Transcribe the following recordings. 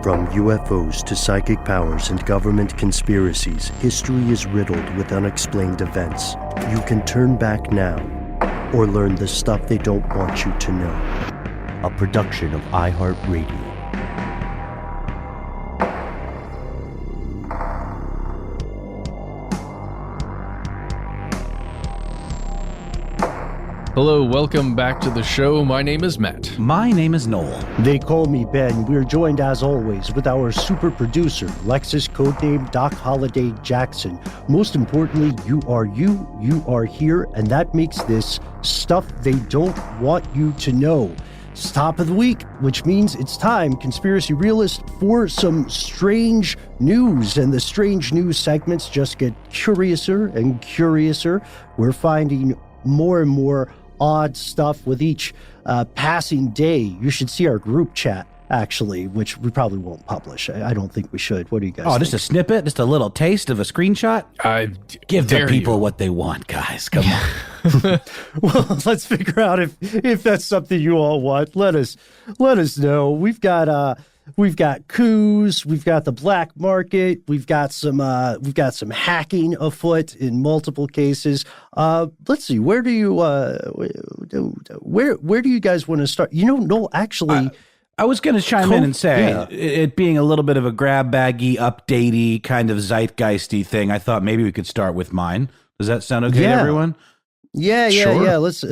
From UFOs to psychic powers and government conspiracies, history is riddled with unexplained events. You can turn back now or learn the stuff they don't want you to know. A production of iHeartRadio. Hello, welcome back to the show. My name is Matt. My name is Noel. They call me Ben. We're joined as always with our super producer, Lexus, codename Doc Holliday Jackson. Most importantly, you are here, and that makes this stuff they don't want you to know. It's top of the week, which means it's time, Conspiracy Realist, for some strange news. And the strange news segments just get curiouser and curiouser. We're finding more and more odd stuff with each passing day. You should see our group chat, actually, which we probably won't publish. I don't think we should. What do you guys think? Just a snippet, just a little taste of a screenshot? Give the people what they want, guys. Come on. Well, let's figure out if that's something you all want. Let us know. We've got coups, we've got the black market, we've got some hacking afoot in multiple cases. Let's see, where do you guys want to start? Noel, actually, I was going to chime in and say, it being a little bit of a grab baggy, updatey kind of zeitgeisty thing, I thought maybe we could start with mine. Does that sound okay to everyone? Yeah. Let's.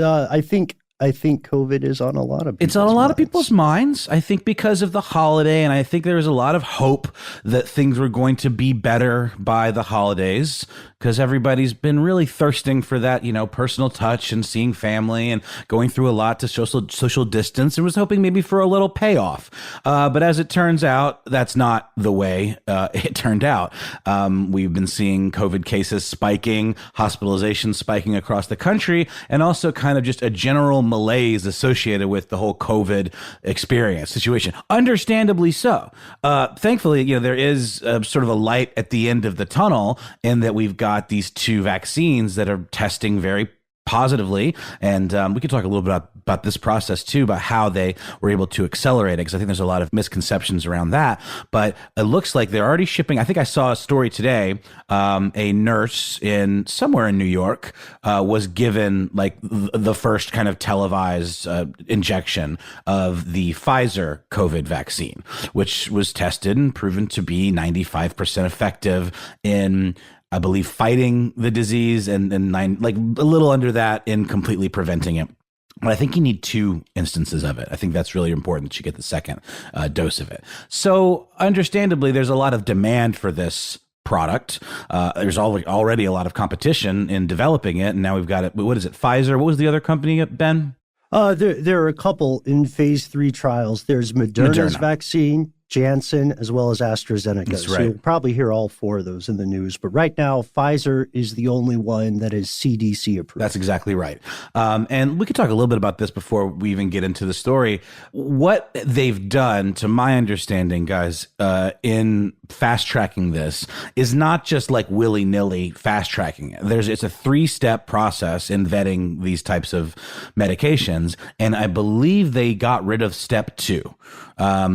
I think COVID is on a lot of people's It's on a lot of people's minds, I think, because of the holiday, and I think there was a lot of hope that things were going to be better by the holidays, because everybody's been really thirsting for that, personal touch and seeing family and going through a lot to social distance, and was hoping maybe for a little payoff. But as it turns out, that's not the way it turned out. We've been seeing COVID cases spiking, hospitalizations spiking across the country, and also kind of just a general malaise associated with the whole COVID experience situation. Understandably so. Thankfully, there is sort of a light at the end of the tunnel in that we've got these two vaccines that are testing very positively. And we could talk a little bit about this process too, about how they were able to accelerate it, because I think there's a lot of misconceptions around that. But it looks like they're already shipping. I think I saw a story today. A nurse somewhere in New York was given like the first kind of televised injection of the Pfizer COVID vaccine, which was tested and proven to be 95% effective in, I believe, fighting the disease and a little under that in completely preventing it. But I think you need two instances of it. I think that's really important that you get the second dose of it. So understandably, there's a lot of demand for this product. There's already a lot of competition in developing it. And now we've got it. What is it? Pfizer. What was the other company, Ben? There are a couple in phase 3 trials. There's Moderna's vaccine, Janssen, as well as AstraZeneca. That's right. So you'll probably hear all four of those in the news. But right now, Pfizer is the only one that is CDC approved. That's exactly right. And we could talk a little bit about this before we even get into the story. What they've done, to my understanding, guys, in fast tracking this is not just like willy-nilly fast tracking it. It's a 3-step process in vetting these types of medications. And I believe they got rid of step 2.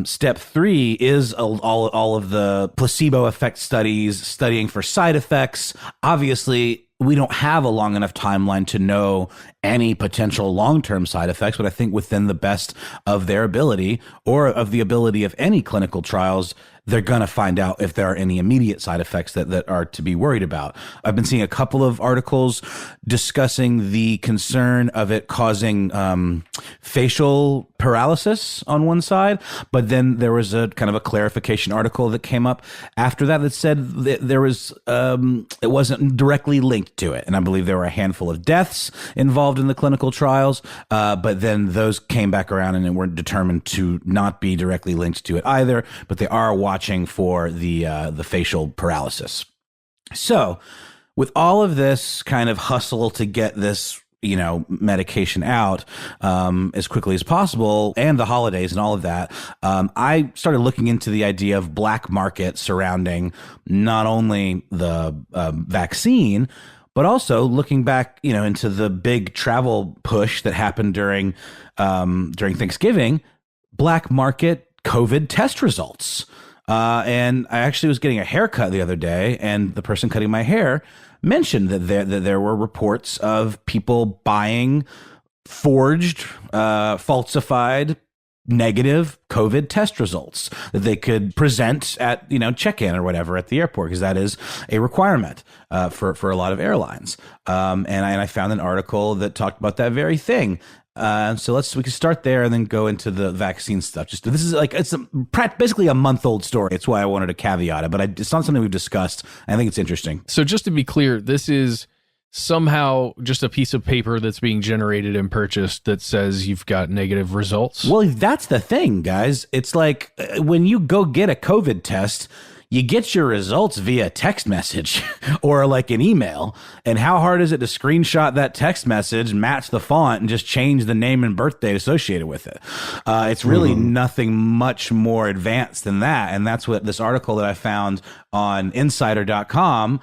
Step 3 is all of the placebo effect studies, studying for side effects. Obviously, we don't have a long enough timeline to know any potential long-term side effects, but I think within the best of their ability, or of the ability of any clinical trials, they're going to find out if there are any immediate side effects that are to be worried about. I've been seeing a couple of articles discussing the concern of it causing facial paralysis on one side, but then there was a kind of a clarification article that came up after that said that there was it wasn't directly linked to it. And I believe there were a handful of deaths involved in the clinical trials, but then those came back around and were determined to not be directly linked to it either, but they are watching for the facial paralysis. So with all of this kind of hustle to get this medication out as quickly as possible, and the holidays and all of that, I started looking into the idea of black market surrounding not only the vaccine, but also looking back, into the big travel push that happened during Thanksgiving, black market COVID test results. And I actually was getting a haircut the other day, and the person cutting my hair mentioned that there were reports of people buying forged, falsified, negative COVID test results that they could present at, check-in or whatever at the airport, because that is a requirement for a lot of airlines. And I found an article that talked about that very thing. So we can start there and then go into the vaccine stuff. This is basically a month-old story. It's why I wanted to caveat it, but it's not something we've discussed. I think it's interesting. So just to be clear, this is somehow just a piece of paper that's being generated and purchased that says you've got negative results. Well, that's the thing, guys. It's like when you go get a COVID test, you get your results via text message or like an email. And how hard is it to screenshot that text message, match the font, and just change the name and birth date associated with it? It's really nothing much more advanced than that. And that's what this article that I found on insider.com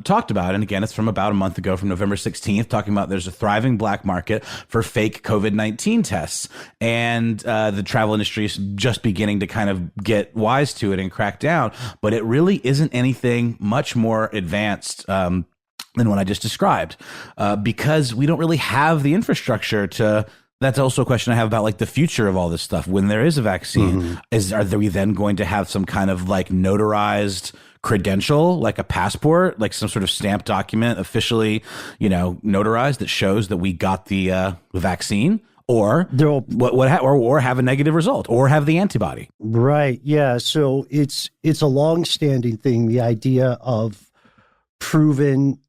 talked about. And again, it's from about a month ago, from November 16th, talking about there's a thriving black market for fake COVID-19 tests. And the travel industry is just beginning to kind of get wise to it and crack down. But it really isn't anything much more advanced than what I just described, because we don't really have the infrastructure to. That's also a question I have about like the future of all this stuff. When there is a vaccine, are we then going to have some kind of like notarized credential, like a passport, like some sort of stamped document officially, notarized that shows that we got the vaccine? Or or have a negative result, or have the antibody. Right. Yeah. So it's a long-standing thing, the idea of proven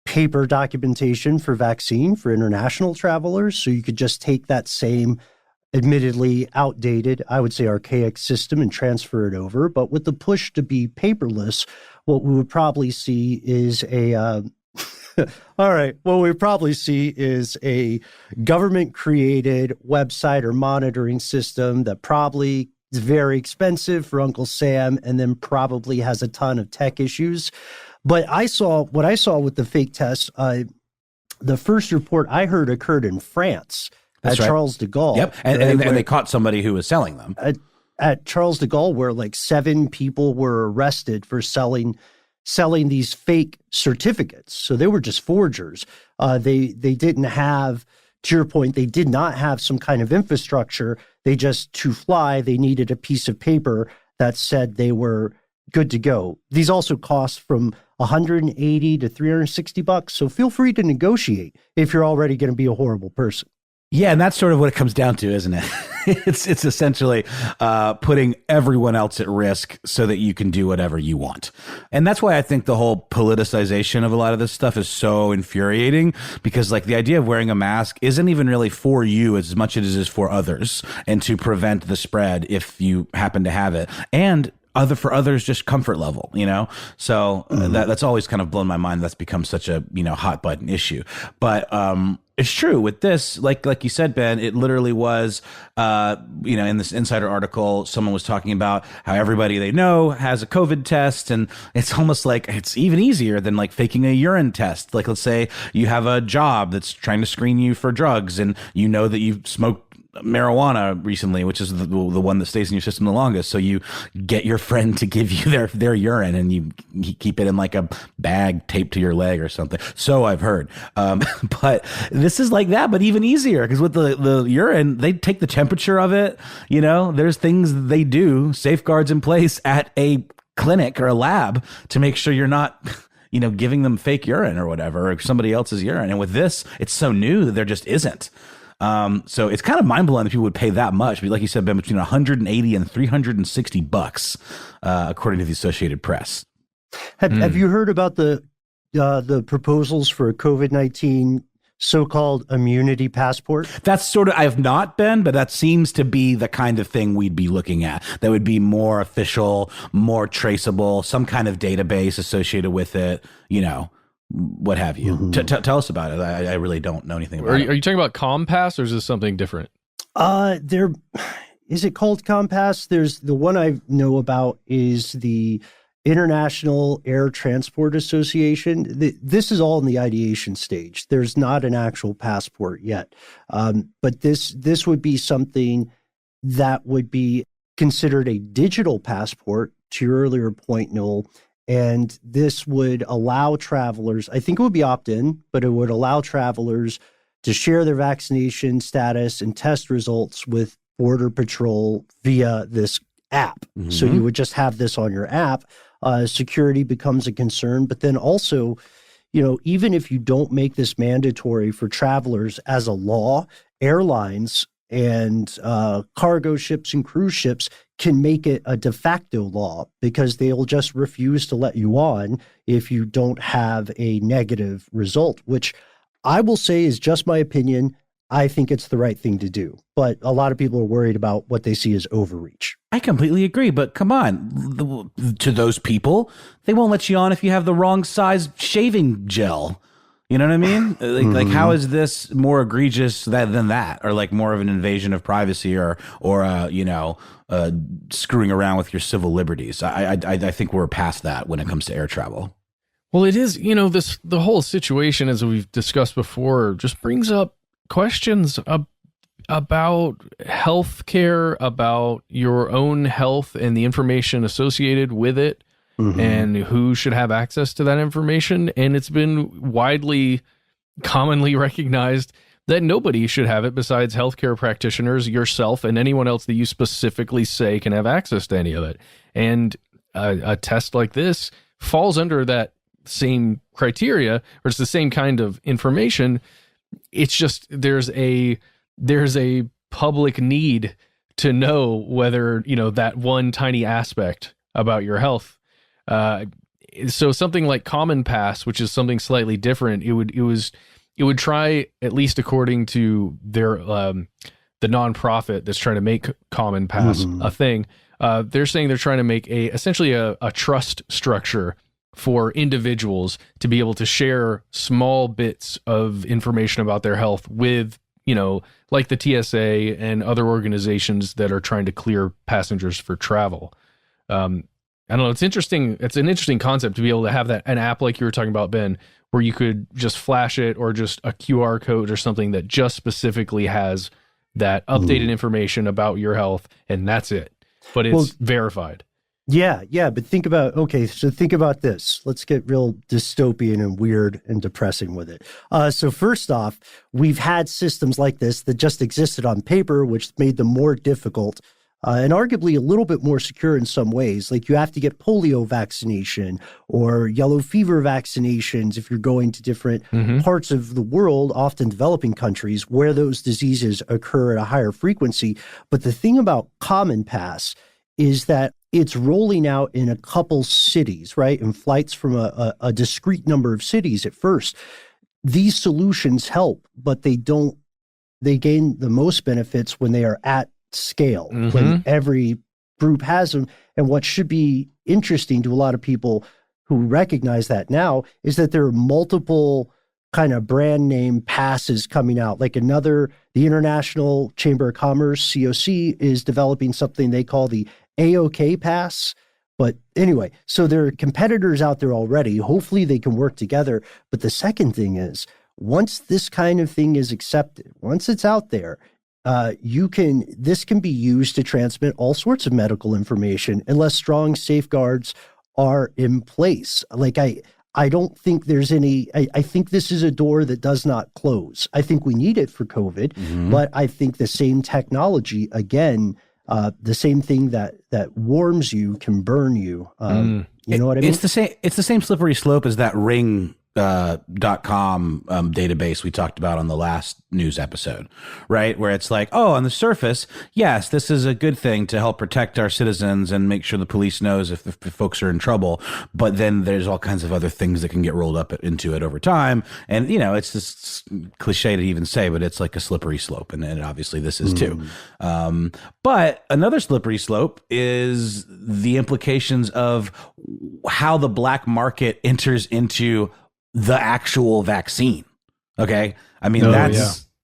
paper documentation for vaccine for international travelers. So you could just take that same admittedly outdated, I would say archaic system and transfer it over. But with the push to be paperless, what we would probably see is a what we probably see is a government-created website or monitoring system that probably is very expensive for Uncle Sam and then probably has a ton of tech issues. But what I saw with the fake tests, the first report I heard occurred in France at Charles de Gaulle. Yep, and they caught somebody who was selling them. At Charles de Gaulle, where like 7 people were arrested for selling these fake certificates. So they were just forgers. They didn't have, to your point, they did not have some kind of infrastructure. They just, to fly, they needed a piece of paper that said they were good to go. These also cost from $180 to $360. So feel free to negotiate if you're already going to be a horrible person. Yeah, and that's sort of what it comes down to, isn't it? It's essentially putting everyone else at risk so that you can do whatever you want. And that's why I think the whole politicization of a lot of this stuff is so infuriating, because like the idea of wearing a mask isn't even really for you as much as it is for others, and to prevent the spread if you happen to have it. And for others, just comfort level, So that's always kind of blown my mind. That's become such a, hot button issue. But it's true with this, like you said, Ben, it literally was, in this Insider article, someone was talking about how everybody they know has a COVID test. And it's almost like it's even easier than like faking a urine test. Like, let's say you have a job that's trying to screen you for drugs, and you know that you've smoked marijuana recently, which is the one that stays in your system the longest. So you get your friend to give you their urine, and you keep it in like a bag taped to your leg or something. So I've heard. But this is like that, but even easier, because with the urine, they take the temperature of it. There's things they do, safeguards in place at a clinic or a lab to make sure you're not giving them fake urine or whatever, or somebody else's urine. And with this, it's so new that there just isn't. So it's kind of mind blowing that people would pay that much. But like you said, Ben, between $180 and $360, according to the Associated Press. Have you heard about the proposals for a COVID-19 so-called immunity passport? That's sort of, I have not been, but that seems to be the kind of thing we'd be looking at. That would be more official, more traceable, some kind of database associated with it, what have you. Tell us about it. I really don't know anything about it. Are you talking about Compass, or is this something different? Is it called Compass? There's the one I know about is the International Air Transport Association. This is all in the ideation stage. There's not an actual passport yet. But this would be something that would be considered a digital passport, to your earlier point, Noel. And this would allow travelers, I think it would be opt-in, but it would allow travelers to share their vaccination status and test results with Border Patrol via this app. Mm-hmm. So you would just have this on your app. Security becomes a concern, but then also, even if you don't make this mandatory for travelers as a law, airlines and cargo ships and cruise ships can make it a de facto law because they'll just refuse to let you on if you don't have a negative result, which I will say is just my opinion. I think it's the right thing to do. But a lot of people are worried about what they see as overreach. I completely agree. But come on, to those people, they won't let you on if you have the wrong size shaving gel. You know what I mean? Like how is this more egregious than that? Or like more of an invasion of privacy or screwing around with your civil liberties? I think we're past that when it comes to air travel. Well, it is, the whole situation, as we've discussed before, just brings up questions about healthcare, about your own health and the information associated with it, and who should have access to that information. And it's been commonly recognized that nobody should have it besides healthcare practitioners, yourself, and anyone else that you specifically say can have access to any of it. And a test like this falls under that same criteria, or it's the same kind of information. It's just there's a public need to know whether that one tiny aspect about your health. So something like Common Pass, which is something slightly different, it would try, at least according to their the nonprofit that's trying to make Common Pass a thing. They're saying they're trying to make essentially a trust structure for individuals to be able to share small bits of information about their health with, like the TSA and other organizations that are trying to clear passengers for travel. I don't know. It's interesting. It's an interesting concept to be able to have an app like you were talking about, Ben, where you could just flash it, or just a QR code or something that just specifically has that updated information about your health, and that's it. But it's verified. Yeah. But think about this. Let's get real dystopian and weird and depressing with it. So first off, we've had systems like this that just existed on paper, which made them more difficult and arguably a little bit more secure in some ways. Like you have to get polio vaccination or yellow fever vaccinations if you're going to different parts of the world, often developing countries, where those diseases occur at a higher frequency. But the thing about Common Pass is that it's rolling out in a couple cities, right? And flights from a discrete number of cities at first. These solutions help, but they gain the most benefits when they are at scale, when every group has them. And what should be interesting to a lot of people who recognize that now is that there are multiple kind of brand name passes coming out. Like the International Chamber of Commerce, COC, is developing something they call the AOK pass. But anyway, so there are competitors out there already. Hopefully they can work together. But the second thing is, once this kind of thing is accepted, once it's out there, this can be used to transmit all sorts of medical information unless strong safeguards are in place. Like I don't think there's any, I think this is a door that does not close. I think we need it for COVID, but I think the same technology, again, the same thing that warms you can burn you. You know what I mean? It's the same slippery slope as that Ring .com database we talked about on the last news episode, right? Where it's like, oh, on the surface, yes, this is a good thing to help protect our citizens and make sure the police knows if folks are in trouble. But then there's all kinds of other things that can get rolled up into it over time. And, it's this cliche to even say, but it's like a slippery slope. And obviously this is too. But another slippery slope is the implications of how the black market enters into the actual vaccine. Okay. I mean,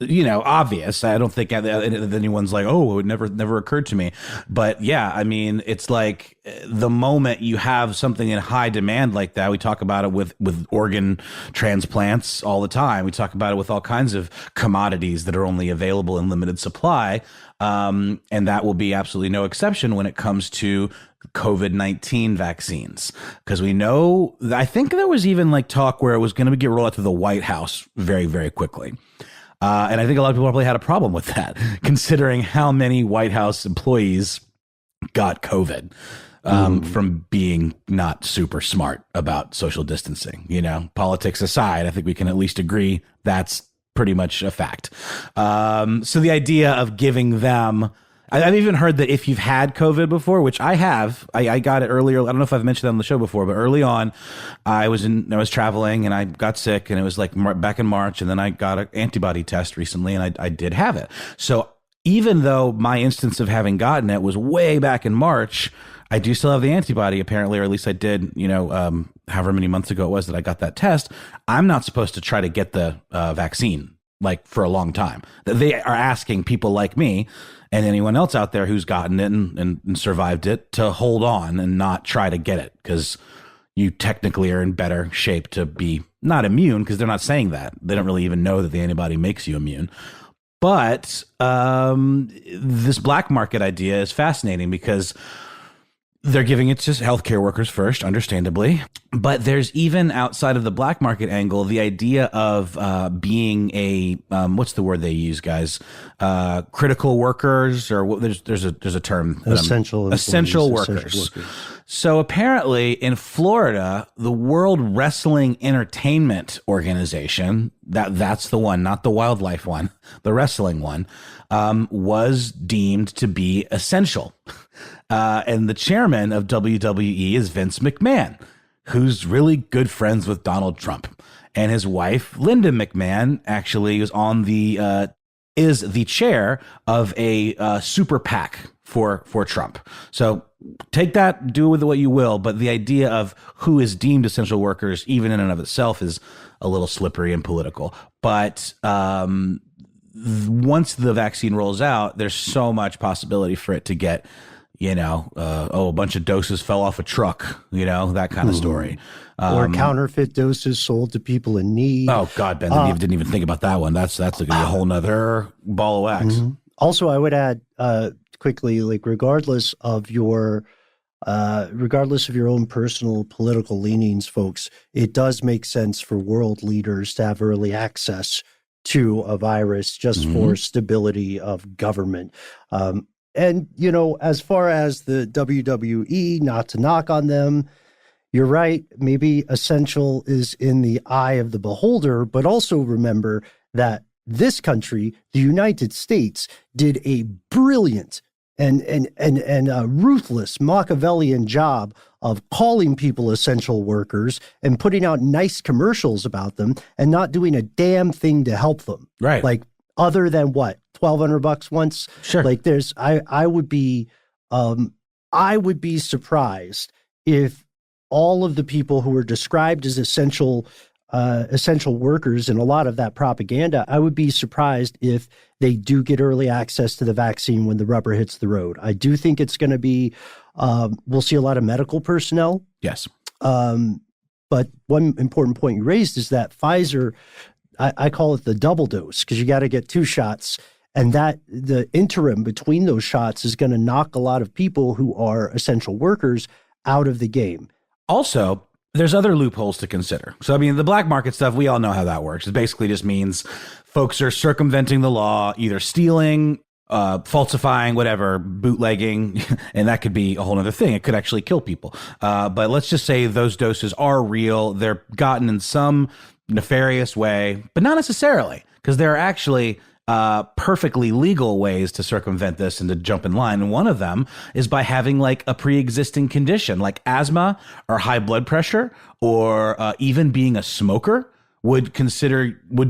obvious. I don't think anyone's like, oh, it never occurred to me. But yeah, I mean, it's like the moment you have something in high demand like that, we talk about it with organ transplants all the time. We talk about it with all kinds of commodities that are only available in limited supply. And that will be absolutely no exception when it comes to COVID-19 vaccines, because we know, I think there was even like talk where it was going to get rolled out to the White House very, very quickly. And I think a lot of people probably had a problem with that, considering how many White House employees got COVID from being not super smart about social distancing. Politics aside, I think we can at least agree that's pretty much a fact. So the idea of giving them, I've even heard that if you've had COVID before, which I have, I got it earlier. I don't know if I've mentioned that on the show before, but early on, I was traveling and I got sick, and it was like back in March, and then I got an antibody test recently, and I did have it. So even though my instance of having gotten it was way back in March, I do still have the antibody apparently, or at least I did, however many months ago it was that I got that test. I'm not supposed to try to get the vaccine like for a long time. They are asking people like me and anyone else out there who's gotten it and survived it to hold on and not try to get it, because you technically are in better shape to be not immune, because they're not saying that. They don't really even know that the antibody makes you immune. But this black market idea is fascinating, because they're giving it to healthcare workers first, understandably. But there's even outside of the black market angle, the idea of being a what's the word they use, guys? Critical workers, or there's a term. Essential workers. So apparently in Florida, the World Wrestling Entertainment Organization, that's the one, not the wildlife one, the wrestling one, was deemed to be essential. And the chairman of WWE is Vince McMahon, who's really good friends with Donald Trump. And his wife, Linda McMahon, actually is is the chair of a super PAC for Trump. So take that, do with it what you will. But the idea of who is deemed essential workers, even in and of itself, is a little slippery and political. But once the vaccine rolls out, there's so much possibility for it to get, a bunch of doses fell off a truck, that kind of story. Or counterfeit doses sold to people in need. Oh, God, Ben, didn't even think about that one. That's going to be a whole nother ball of wax. Mm-hmm. Also, I would add quickly, like regardless of your own personal political leanings, folks, it does make sense for world leaders to have early access to a virus just for stability of government. And, as far as the WWE, not to knock on them, you're right, maybe essential is in the eye of the beholder, but also remember that this country, the United States, did a brilliant and ruthless Machiavellian job of calling people essential workers and putting out nice commercials about them and not doing a damn thing to help them. Right. Like, other than what, $1,200 once? Sure. Like I would be surprised if all of the people who were described as essential workers and a lot of that propaganda, I would be surprised if they do get early access to the vaccine when the rubber hits the road. I do think it's going to be, we'll see a lot of medical personnel. Yes. But one important point you raised is that Pfizer, I call it the double dose, because you got to get 2 shots. And that the interim between those shots is going to knock a lot of people who are essential workers out of the game. Also, there's other loopholes to consider. So, I mean, the black market stuff, we all know how that works. It basically just means folks are circumventing the law, either stealing, falsifying, whatever, bootlegging, and that could be a whole other thing. It could actually kill people. But let's just say those doses are real. They're gotten in some nefarious way, but not necessarily, because there are actually perfectly legal ways to circumvent this and to jump in line. And one of them is by having like a pre-existing condition like asthma or high blood pressure, or even being a smoker would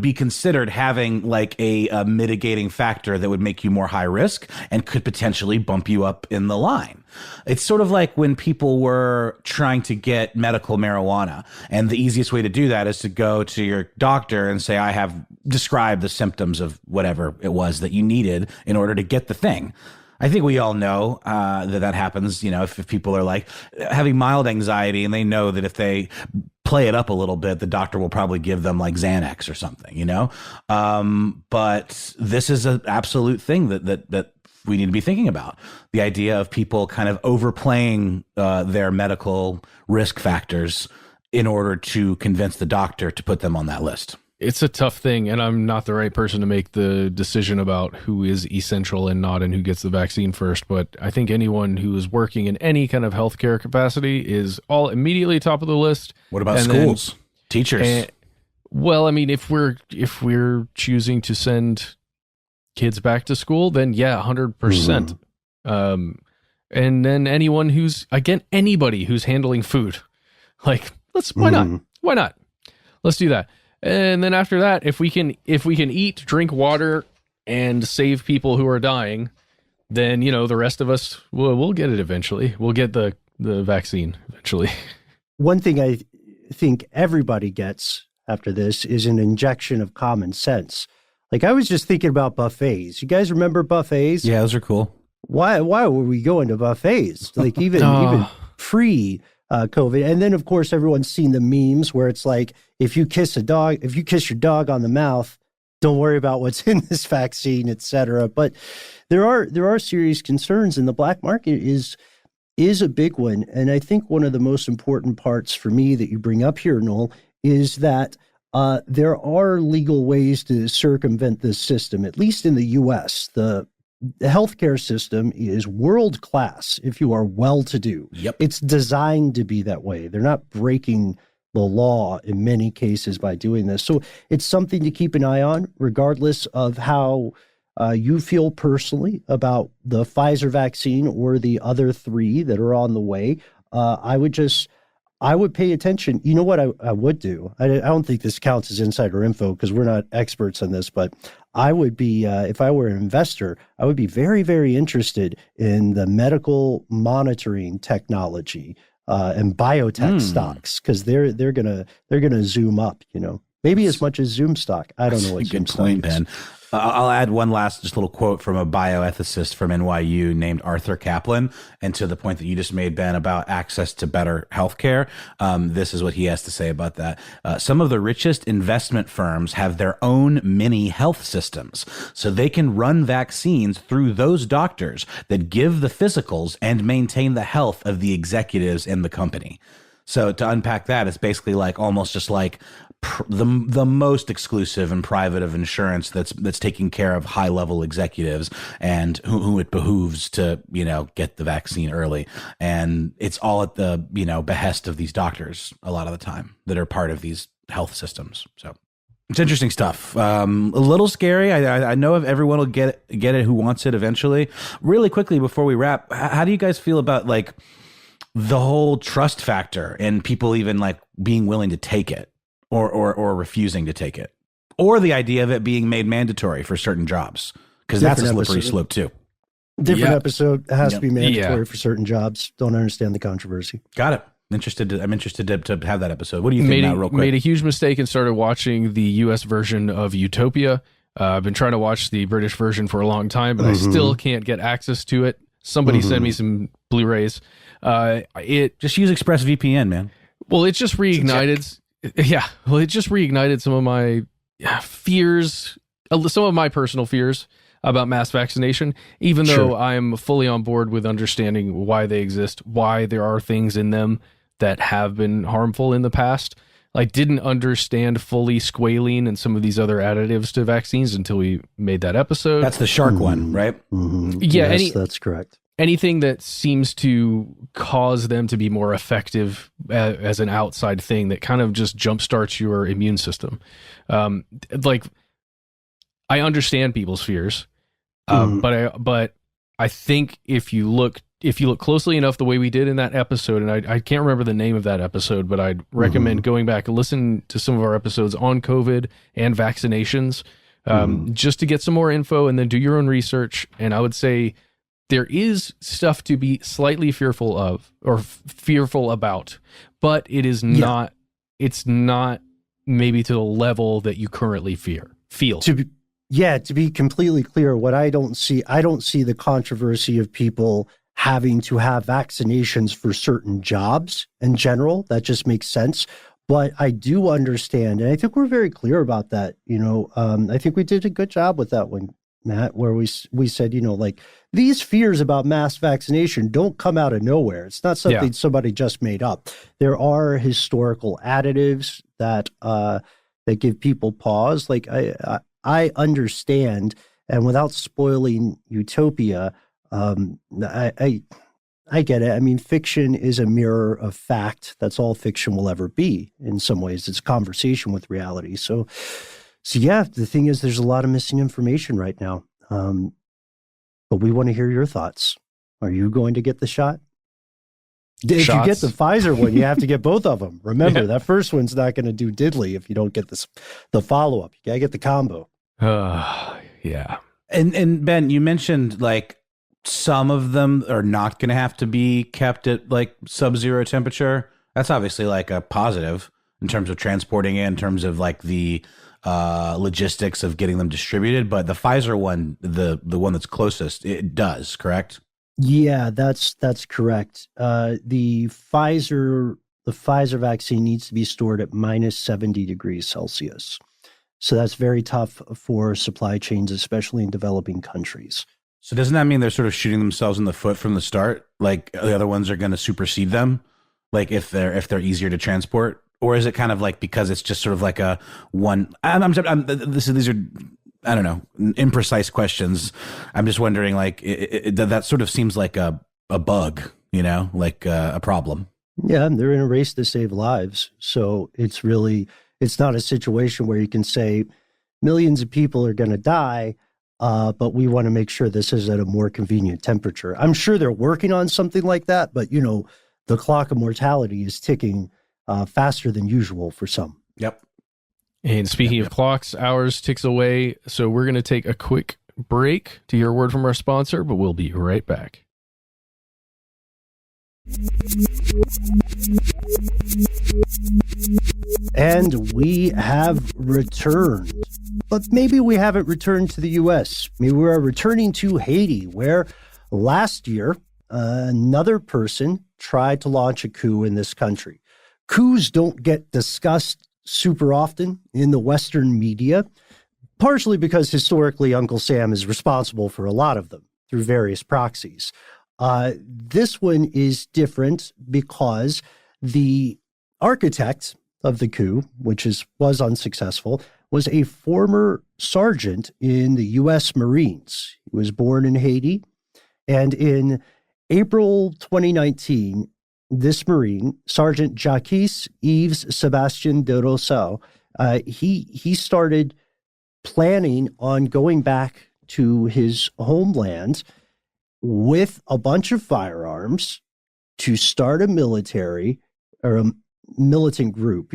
be considered having like a mitigating factor that would make you more high risk and could potentially bump you up in the line. It's sort of like when people were trying to get medical marijuana, and the easiest way to do that is to go to your doctor and say, I have describe the symptoms of whatever it was that you needed in order to get the thing. I think we all know that happens, if people are like having mild anxiety and they know that if they play it up a little bit, the doctor will probably give them like Xanax or something, but this is an absolute thing that we need to be thinking about. The idea of people kind of overplaying their medical risk factors in order to convince the doctor to put them on that list. It's a tough thing, and I'm not the right person to make the decision about who is essential and not and who gets the vaccine first, but I think anyone who is working in any kind of healthcare capacity is all immediately top of the list. What about schools? Teachers? Well, I mean, if we're choosing to send kids back to school, then yeah, 100%. And then anybody who's handling food, like, why not? Why not? Let's do that. And then after that, if we can eat, drink water, and save people who are dying, then the rest of us we'll get it eventually. We'll get the vaccine eventually. One thing I think everybody gets after this is an injection of common sense. Like, I was just thinking about buffets. You guys remember buffets? Yeah, those are cool. Why were we going to buffets? Like even pre COVID. And then, of course, everyone's seen the memes where it's like, if you kiss your dog on the mouth, don't worry about what's in this vaccine, et cetera. But there are serious concerns, and the black market is a big one. And I think one of the most important parts for me that you bring up here, Noel, is that there are legal ways to circumvent this system, at least in the U.S. The healthcare system is world class if you are well-to-do. Yep. It's designed to be that way. They're not breaking the law in many cases by doing this. So it's something to keep an eye on, regardless of how you feel personally about the Pfizer vaccine or the other 3 that are on the way. I would pay attention. You know what I would do? I don't think this counts as insider info because we're not experts on this, but I would be, if I were an investor, I would be very, very interested in the medical monitoring technology and biotech stocks, because they're gonna zoom up. Maybe as much as Zoom stock. I don't know what Zoom stock is. Ben. I'll add one last just little quote from a bioethicist from NYU named Arthur Kaplan. And to the point that you just made, Ben, about access to better healthcare, this is what he has to say about that. Some of the richest investment firms have their own mini health systems, so they can run vaccines through those doctors that give the physicals and maintain the health of the executives in the company. So to unpack that, it's basically like almost just like the most exclusive and private of insurance that's taking care of high level executives and who it behooves to get the vaccine early, and it's all at the behest of these doctors a lot of the time that are part of these health systems. So it's interesting stuff. A little scary. I know if everyone will get it who wants it eventually. Really quickly before we wrap, how do you guys feel about like the whole trust factor and people even like being willing to take it? Or refusing to take it, or the idea of it being made mandatory for certain jobs, because that's a slippery slope too. Different episode. It has to be mandatory for certain jobs. Don't understand the controversy. Got it. I'm interested to have that episode. What do you think now, real quick? Made a huge mistake and started watching the U.S. version of Utopia. I've been trying to watch the British version for a long time, but I still can't get access to it. Somebody send me some Blu-rays. Just use ExpressVPN, man. Well, it just reignited. Yeah, well, it just reignited some of my fears, some of my personal fears about mass vaccination, even though I'm fully on board with understanding why they exist, why there are things in them that have been harmful in the past. I didn't understand fully squalene and some of these other additives to vaccines until we made that episode. That's the shark one, right? Yeah, yes, that's correct. Anything that seems to cause them to be more effective as an outside thing that kind of just jumpstarts your immune system. Like, I understand people's fears, but I think if you look closely enough the way we did in that episode, and I can't remember the name of that episode, but I'd recommend going back and listen to some of our episodes on COVID and vaccinations, just to get some more info and then do your own research. And I would say there is stuff to be slightly fearful of or fearful about, but it is not, it's not maybe to the level that you currently fear. feel. To be completely clear, what I don't see the controversy of people having to have vaccinations for certain jobs in general. That just makes sense. But I do understand, and I think we're very clear about that. I think we did a good job with that one, Matt, where we said, like, these fears about mass vaccination don't come out of nowhere. It's not something somebody just made up. There are historical additives that give people pause. Like I understand, and without spoiling utopia, I get it. I mean, fiction is a mirror of fact. That's all fiction will ever be. In some ways, it's a conversation with reality. So yeah, the thing is, there's a lot of missing information right now. But we want to hear your thoughts. Are you going to get the shot? If you get the Pfizer one, you have to get both of them. Remember, that first one's not going to do diddly if you don't get the follow-up. You got to get the combo. Yeah. And Ben, you mentioned like some of them are not going to have to be kept at like sub-zero temperature. That's obviously like a positive in terms of transporting it, in terms of like the logistics of getting them distributed. But the Pfizer one, the one that's closest, it does, correct? Yeah, that's correct. The Pfizer vaccine needs to be stored at minus 70 degrees Celsius. So that's very tough for supply chains, especially in developing countries. So doesn't that mean they're sort of shooting themselves in the foot from the start? Like the other ones are going to supersede them? Like if they're easier to transport? Or is it kind of like because it's just sort of like a one? These are, I don't know, imprecise questions. I'm just wondering, like, that sort of seems like a bug, like a problem. Yeah, they're in a race to save lives. So it's not a situation where you can say millions of people are going to die, but we want to make sure this is at a more convenient temperature. I'm sure they're working on something like that, but, the clock of mortality is ticking faster than usual for some. Yep. And speaking of clocks, ours ticks away. So we're going to take a quick break to hear a word from our sponsor, but we'll be right back. And we have returned. But maybe we haven't returned to the U.S. Maybe we are returning to Haiti, where last year, another person tried to launch a coup in this country. Coups don't get discussed super often in the Western media, partially because historically Uncle Sam is responsible for a lot of them through various proxies. This one is different because the architect of the coup, which was unsuccessful, was a former sergeant in the U.S. Marines. He was born in Haiti, and in April 2019, this Marine, Sergeant Jacques Yves Sebastien de Rousseau, he started planning on going back to his homeland with a bunch of firearms to start a militant group,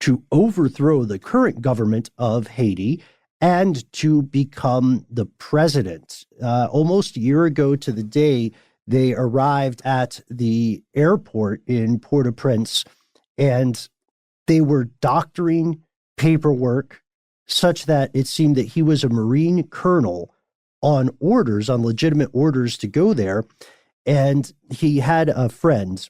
to overthrow the current government of Haiti and to become the president. Almost a year ago to the day, they arrived at the airport in Port-au-Prince, and they were doctoring paperwork such that it seemed that he was a Marine colonel on legitimate orders to go there. And he had a friend,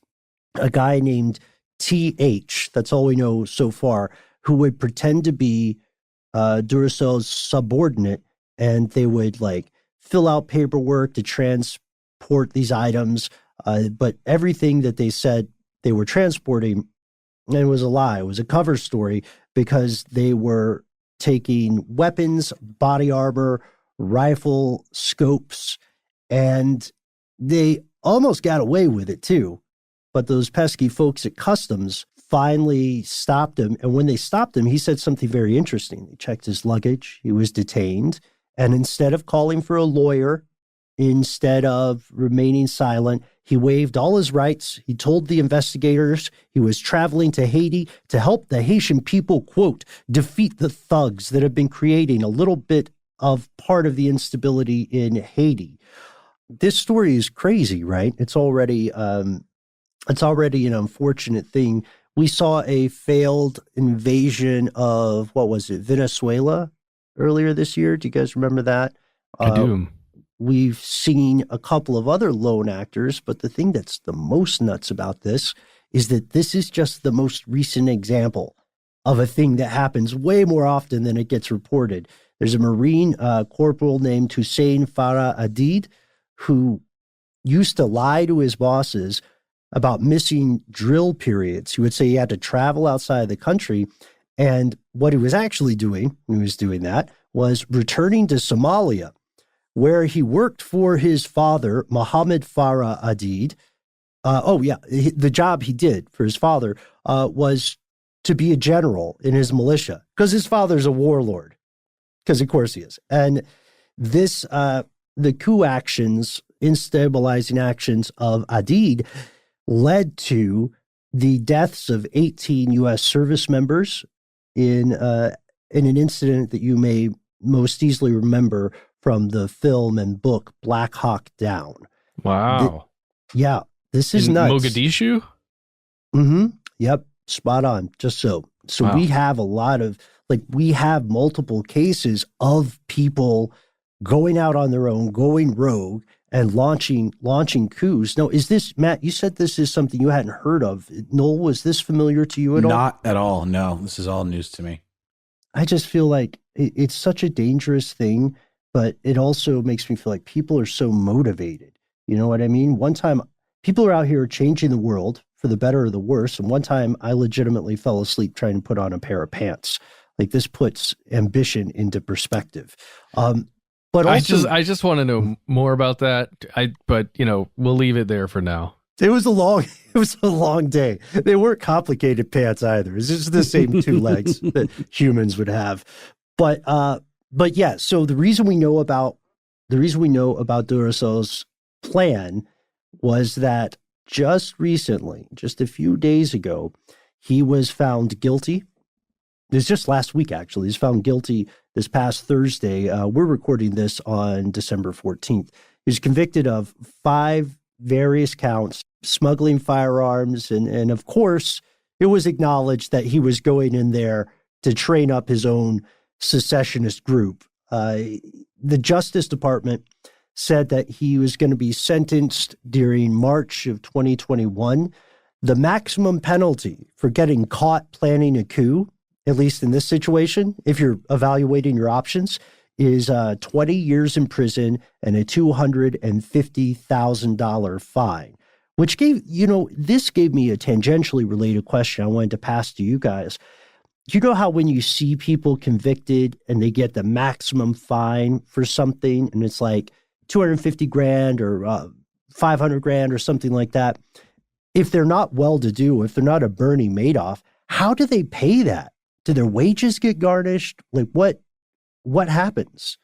a guy named TH, that's all we know so far, who would pretend to be Durousseau's subordinate, and they would like fill out paperwork to transport these items, but everything that they said they were transporting, it was a lie. It was a cover story because they were taking weapons, body armor, rifle scopes, and they almost got away with it too. But those pesky folks at customs finally stopped him. And when they stopped him, he said something very interesting. They checked his luggage. He was detained. And instead of calling for a lawyer, instead of remaining silent, he waived all his rights. He told the investigators he was traveling to Haiti to help the Haitian people, quote, defeat the thugs that have been creating a little bit of part of the instability in Haiti. This story is crazy, right? It's already an unfortunate thing. We saw a failed invasion of, Venezuela earlier this year. Do you guys remember that? I do. We've seen a couple of other lone actors, but the thing that's the most nuts about this is that this is just the most recent example of a thing that happens way more often than it gets reported. There's a Marine corporal named Hussein Farah Adid who used to lie to his bosses about missing drill periods. He would say he had to travel outside of the country, and what he was actually doing when he was doing that was returning to Somalia, where he worked for his father, Mohammed Farah Adid. The job he did for his father was to be a general in his militia, because his father's a warlord, because of course he is. And this, the coup actions, instabilizing actions of Adid led to the deaths of 18 U.S. service members in an incident that you may most easily remember from the film and book Black Hawk Down. Wow. This is in nuts. Mogadishu? Mm-hmm. Yep. Spot on. Just so. So wow. We have a lot of, we have multiple cases of people going out on their own, going rogue, and launching coups. Now, is this, Matt, you said this is something you hadn't heard of. Noel, was this familiar to you at all? Not at all. No, this is all news to me. I just feel like it's such a dangerous thing, but it also makes me feel like people are so motivated. You know what I mean? One time, people are out here changing the world for the better or the worse. And one time I legitimately fell asleep trying to put on a pair of pants. This puts ambition into perspective. But also, I just want to know more about that. But we'll leave it there for now. It was a long day. They weren't complicated pants either. It's just the same two legs that humans would have. But yeah, so the reason we know about Duracell's plan was that just recently, just a few days ago, he was found guilty. It was just last week, actually. He was found guilty this past Thursday. We're recording this on December 14th. He was convicted of 5 various counts, smuggling firearms, and of course, it was acknowledged that he was going in there to train up his own secessionist group. The Justice Department said that he was going to be sentenced during March of 2021. The maximum penalty for getting caught planning a coup, at least in this situation, if you're evaluating your options, is 20 years in prison and a $250,000 fine, which this gave me a tangentially related question I wanted to pass to you guys. You know how when you see people convicted and they get the maximum fine for something and it's like 250 grand or 500 grand or something like that, if they're not well-to-do, if they're not a Bernie Madoff, how do they pay that? Do their wages get garnished? What happens?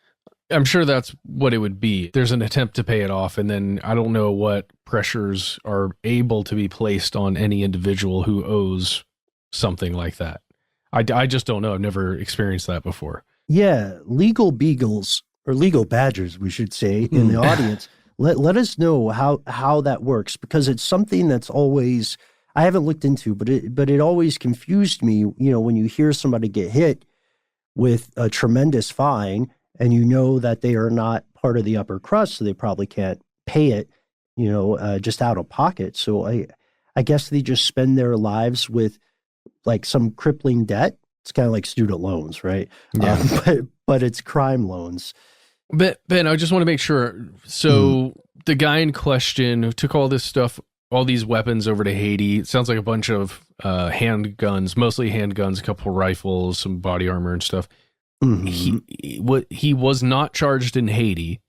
I'm sure that's what it would be. There's an attempt to pay it off, and then I don't know what pressures are able to be placed on any individual who owes something like that. I just don't know. I've never experienced that before. Yeah, legal beagles, or legal badgers, we should say, in the audience, let us know how that works, because it's something that's always, I haven't looked into, but it always confused me, when you hear somebody get hit with a tremendous fine and you know that they are not part of the upper crust, so they probably can't pay it, just out of pocket. So I guess they just spend their lives with some crippling debt. It's kind of like student loans, right? Yeah. But it's crime loans. But Ben, I just want to make sure. So the guy in question who took all this stuff, all these weapons over to Haiti, it sounds like a bunch of handguns, mostly handguns, a couple rifles, some body armor and stuff. Mm-hmm. He was not charged in Haiti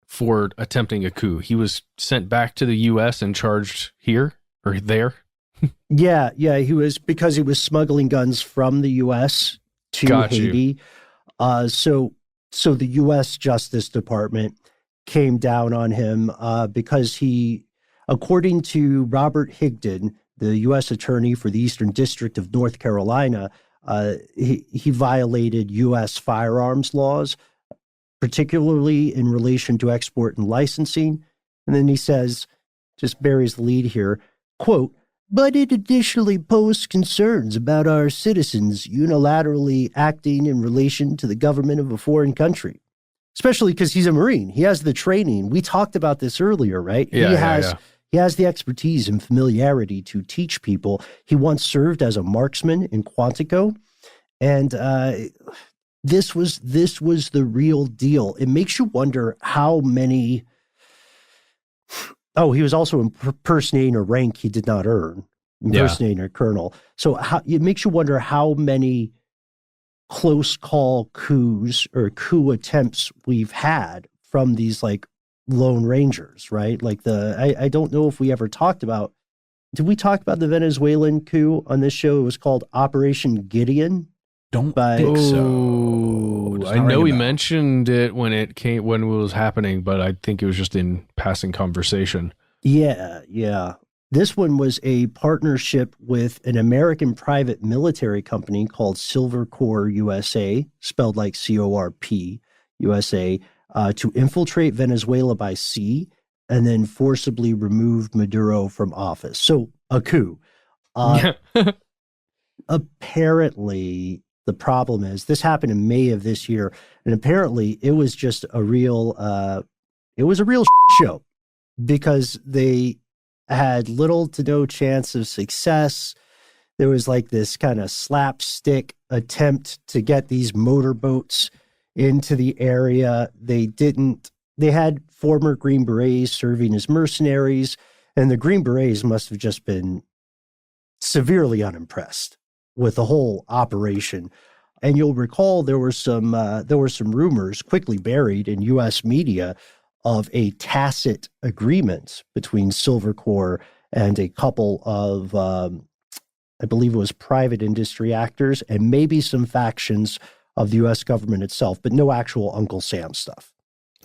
for attempting a coup. He was sent back to the U.S. and charged here or there. Yeah, he was, because he was smuggling guns from the U.S. to Haiti. So the U.S. Justice Department came down on him because he, according to Robert Higdon, the U.S. Attorney for the Eastern District of North Carolina, he violated U.S. firearms laws, particularly in relation to export and licensing. And then he says, just buries the lead here, quote, But it additionally posed concerns about our citizens unilaterally acting in relation to the government of a foreign country, especially because he's a Marine. He has the training. We talked about this earlier, right? Yeah, He has the expertise and familiarity to teach people. He once served as a marksman in Quantico, and this was the real deal. It makes you wonder how many. Oh, he was also impersonating a rank he did not earn, impersonating a colonel. So it makes you wonder how many close call coups or coup attempts we've had from these like Lone Rangers, right? Like I don't know if we ever talked about. Did we talk about the Venezuelan coup on this show? It was called Operation Gideon. Don't think so. I know we mentioned it when it was happening, but I think it was just in passing conversation. Yeah. This one was a partnership with an American private military company called Silver Corps USA, spelled like CORP USA, to infiltrate Venezuela by sea and then forcibly remove Maduro from office. So a coup. Apparently, the problem is this happened in May of this year, and apparently it was just a real show because they had little to no chance of success. There was like this kind of slapstick attempt to get these motorboats into the area. They had former Green Berets serving as mercenaries, and the Green Berets must have just been severely unimpressed with the whole operation. And you'll recall there were some rumors quickly buried in U.S. media of a tacit agreement between Silver Corps and a couple of, I believe it was private industry actors and maybe some factions of the U.S. government itself, but no actual Uncle Sam stuff.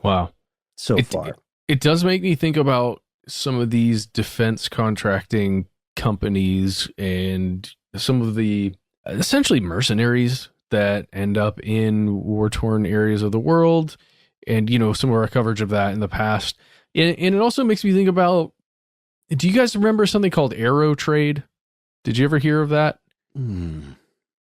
Wow. So far. It does make me think about some of these defense contracting companies and some of the essentially mercenaries that end up in war-torn areas of the world, and some of our coverage of that in the past. And it also makes me think about, do you guys remember something called Aero Trade? Did you ever hear of that? No.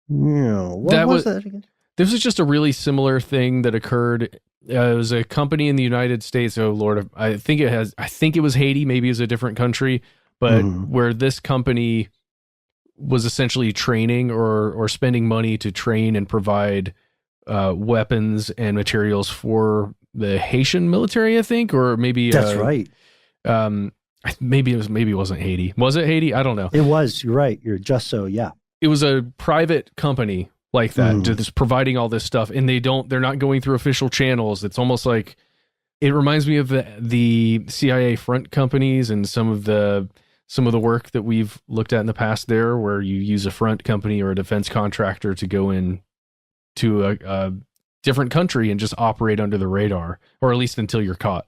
What was that again? This was just a really similar thing that occurred. It was a company in the United States. Oh Lord, I think it was Haiti. Maybe it was a different country, but where this company was essentially training or spending money to train and provide weapons and materials for the Haitian military, I think, or maybe that's right. Maybe it wasn't Haiti. Was it Haiti? I don't know. It was. You're right. You're just so yeah. It was a private company like that, just providing all this stuff, and they're not going through official channels. It's almost like it reminds me of the CIA front companies and some of the work that we've looked at in the past there, where you use a front company or a defense contractor to go in to a different country and just operate under the radar, or at least until you're caught.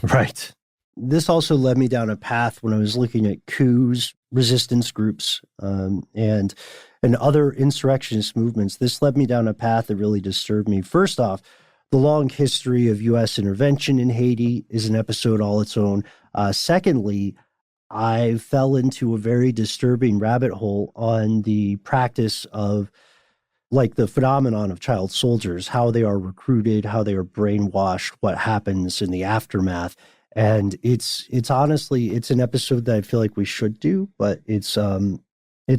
Right. This also led me down a path when I was looking at coups, resistance groups, and other insurrectionist movements. This led me down a path that really disturbed me. First off, the long history of U.S. intervention in Haiti is an episode all its own. Secondly, I fell into a very disturbing rabbit hole on the practice of like the phenomenon of child soldiers, how they are recruited, how they are brainwashed, what happens in the aftermath. And it's honestly, it's an episode that I feel like we should do, but it's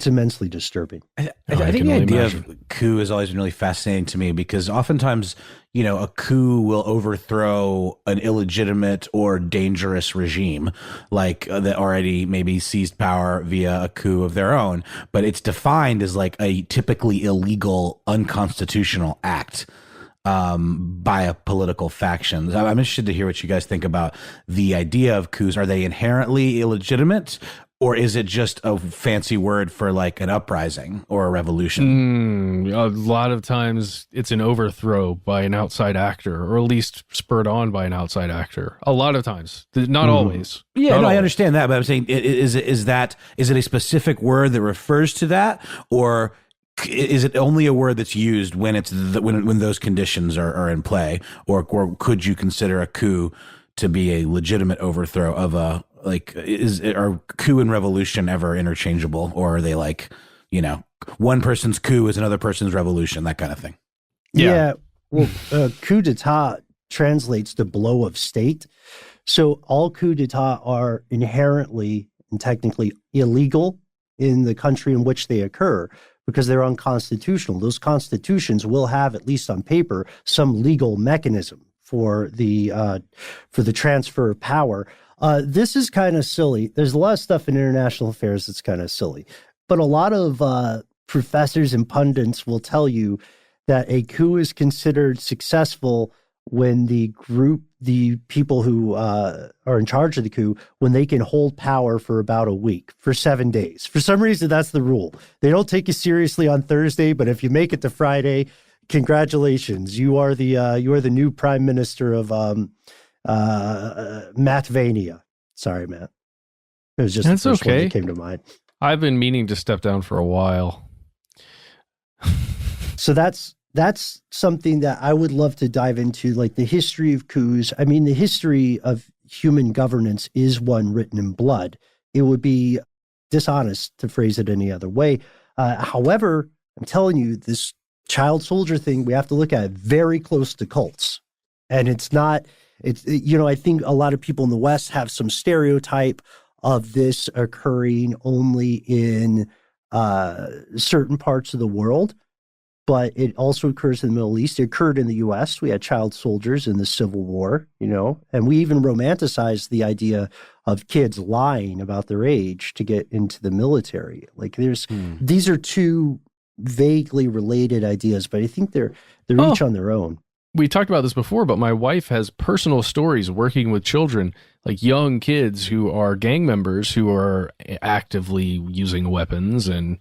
immensely disturbing. I think the idea of coup has always been really fascinating to me, because oftentimes, a coup will overthrow an illegitimate or dangerous regime, like that already maybe seized power via a coup of their own, but it's defined as like a typically illegal, unconstitutional act by a political faction. I'm interested to hear what you guys think about the idea of coups. Are they inherently illegitimate, or is it just a fancy word for like an uprising or a revolution? A lot of times it's an overthrow by an outside actor, or at least spurred on by an outside actor. A lot of times, not always. Yeah, I understand that, but I'm saying, is it a specific word that refers to that, or is it only a word that's used when it's when those conditions are in play, or could you consider a coup to be a legitimate overthrow of a, like, are coup and revolution ever interchangeable, or are they like, one person's coup is another person's revolution, that kind of thing? Yeah. Well, coup d'etat translates to blow of state. So all coup d'etat are inherently and technically illegal in the country in which they occur because they're unconstitutional. Those constitutions will have, at least on paper, some legal mechanism for the transfer of power. This is kind of silly. There's a lot of stuff in international affairs that's kind of silly, but a lot of professors and pundits will tell you that a coup is considered successful when the people who are in charge of the coup, when they can hold power for about a week, for 7 days. For some reason, that's the rule. They don't take you seriously on Thursday, but if you make it to Friday, congratulations. You are the new prime minister of Matvania. Sorry, Matt. It was just That's the first one okay. that came to mind. I've been meaning to step down for a while. So that's something that I would love to dive into, like the history of coups. I mean, the history of human governance is one written in blood. It would be dishonest to phrase it any other way. However, I'm telling you, this child soldier thing, we have to look at it very close to cults. And I think a lot of people in the West have some stereotype of this occurring only in certain parts of the world. But it also occurs in the Middle East. It occurred in the U.S. We had child soldiers in the Civil War, and we even romanticized the idea of kids lying about their age to get into the military. Like these are two vaguely related ideas, but I think they're each on their own. We talked about this before, but my wife has personal stories working with children, like young kids who are gang members who are actively using weapons and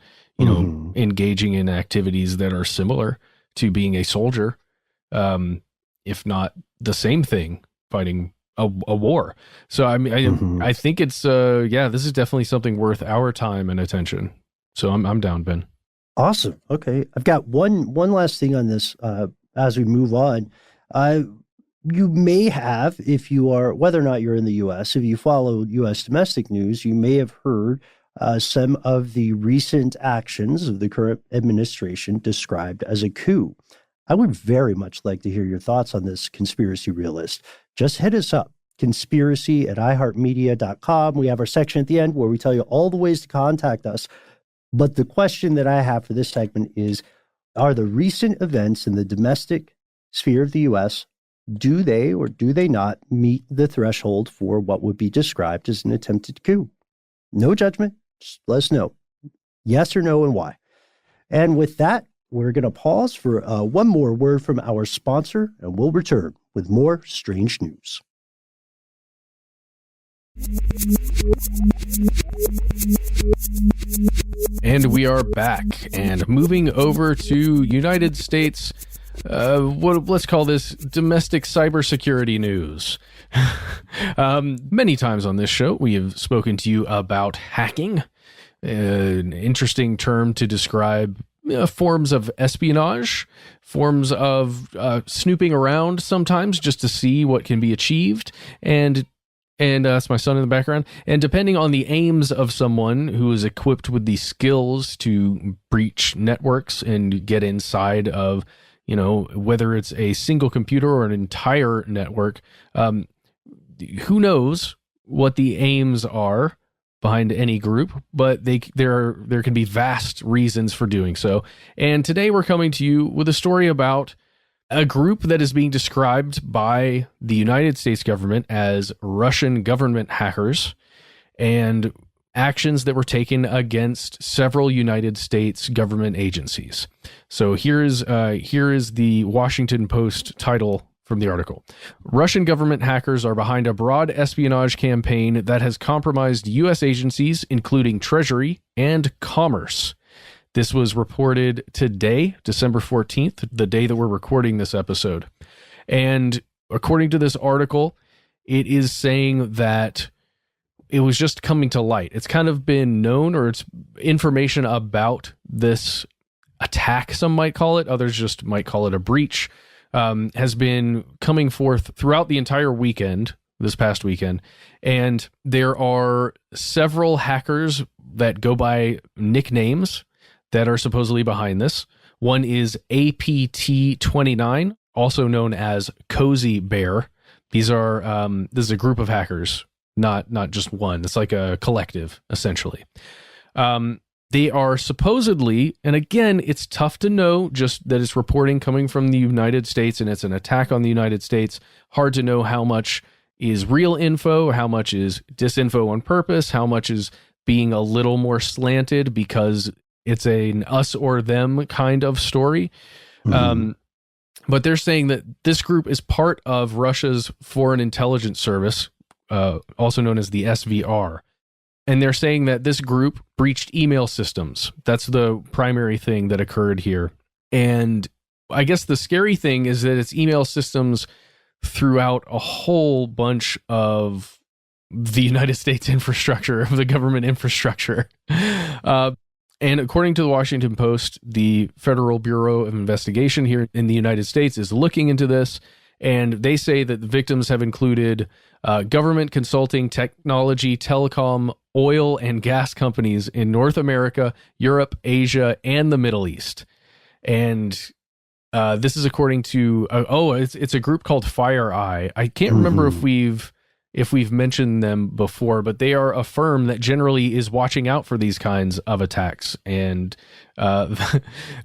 engaging in activities that are similar to being a soldier, if not the same thing, fighting a war. So I mean, I think it's this is definitely something worth our time and attention. So I'm down, Ben. Awesome. Okay, I've got one last thing on this as we move on. You may have, if you are, whether or not you're in the U.S., if you follow U.S. domestic news, you may have heard some of the recent actions of the current administration described as a coup. I would very much like to hear your thoughts on this, Conspiracy Realist. Just hit us up, conspiracy@iHeartRadio.com. We have our section at the end where we tell you all the ways to contact us. But the question that I have for this segment is, are the recent events in the domestic sphere of the U.S., do they or do they not meet the threshold for what would be described as an attempted coup? No judgment. Just let us know. Yes or no, and why. And with that, we're going to pause for one more word from our sponsor, and we'll return with more strange news. And we are back and moving over to United States. Let's call this domestic cybersecurity news. Many times on this show, we have spoken to you about hacking, an interesting term to describe forms of espionage, forms of snooping around sometimes just to see what can be achieved. And that's my son in the background. And depending on the aims of someone who is equipped with the skills to breach networks and get inside of, whether it's a single computer or an entire network, who knows what the aims are behind any group, but there can be vast reasons for doing so. And today we're coming to you with a story about a group that is being described by the United States government as Russian government hackers, and actions that were taken against several United States government agencies. So here is the Washington Post title from the article. Russian government hackers are behind a broad espionage campaign that has compromised U.S. agencies, including Treasury and Commerce. This was reported today, December 14th, the day that we're recording this episode. And according to this article, it is saying that it was just coming to light. It's kind of been known, or it's information about this attack, some might call it, others just might call it a breach, has been coming forth throughout the entire weekend, this past weekend. And there are several hackers that go by nicknames that are supposedly behind this. One is APT29, also known as Cozy Bear. These are this is a group of hackers, not just one. It's like a collective, essentially. They are supposedly, and again, it's tough to know, just that it's reporting coming from the United States and it's an attack on the United States. Hard to know how much is real info, how much is disinfo on purpose, how much is being a little more slanted because it's an us or them kind of story. Mm-hmm. But they're saying that this group is part of Russia's Foreign Intelligence Service, also known as the SVR. And they're saying that this group breached email systems. That's the primary thing that occurred here. And I guess the scary thing is that it's email systems throughout a whole bunch of the United States infrastructure, of the government infrastructure. And according to the Washington Post, the Federal Bureau of Investigation here in the United States is looking into this. And they say that the victims have included government, consulting, technology, telecom, oil, and gas companies in North America, Europe, Asia, and the Middle East. And this is according to it's a group called FireEye. I can't remember if we've mentioned them before, but they are a firm that generally is watching out for these kinds of attacks, and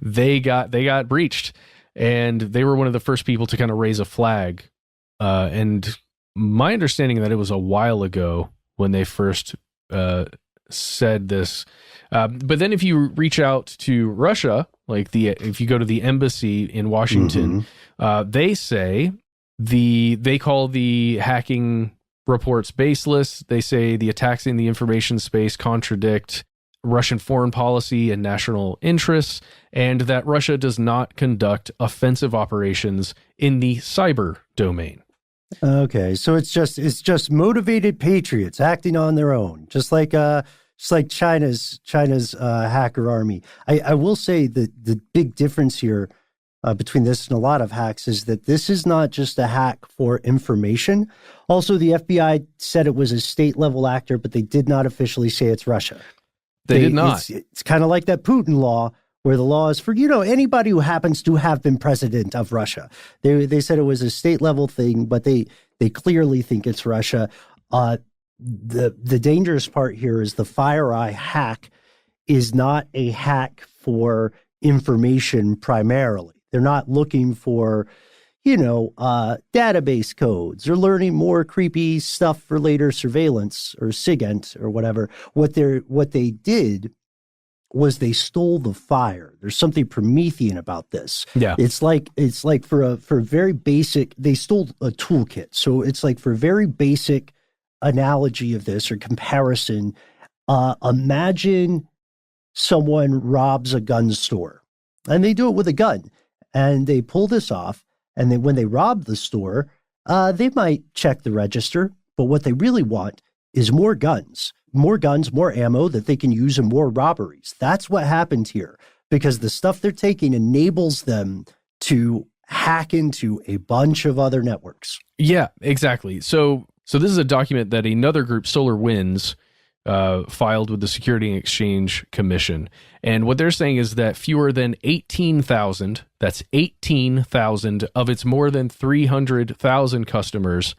they got breached, and they were one of the first people to kind of raise a flag. And my understanding that it was a while ago when they first said this. But then if you reach out to Russia, if you go to the embassy in Washington, they say they call the hacking reports baseless. They say the attacks in the information space contradict Russian foreign policy and national interests, and that Russia does not conduct offensive operations in the cyber domain. Okay, so it's just motivated patriots acting on their own, just like China's hacker army. I will say that the big difference here between this and a lot of hacks is that this is not just a hack for information. Also, the FBI said it was a state-level actor, but they did not officially say it's Russia. They did not. It's kind of like that Putin law, where the law is for, anybody who happens to have been president of Russia. They said it was a state-level thing, but they clearly think it's Russia. The dangerous part here is the FireEye hack is not a hack for information primarily. They're not looking for, database codes. They're learning more creepy stuff for later surveillance or SIGINT or whatever. What they did was they stole the fire. There's something Promethean about this. Yeah. It's like for a very basic, they stole a toolkit. So it's like for a very basic analogy of this or comparison, imagine someone robs a gun store, and they do it with a gun, and they pull this off. And then when they rob the store, they might check the register, but what they really want is more guns, more ammo that they can use in more robberies. That's what happened here, because the stuff they're taking enables them to hack into a bunch of other networks. Yeah, exactly. So this is a document that another group, SolarWinds, filed with the Security and Exchange Commission. And what they're saying is that fewer than 18,000, that's 18,000 of its more than 300,000 customers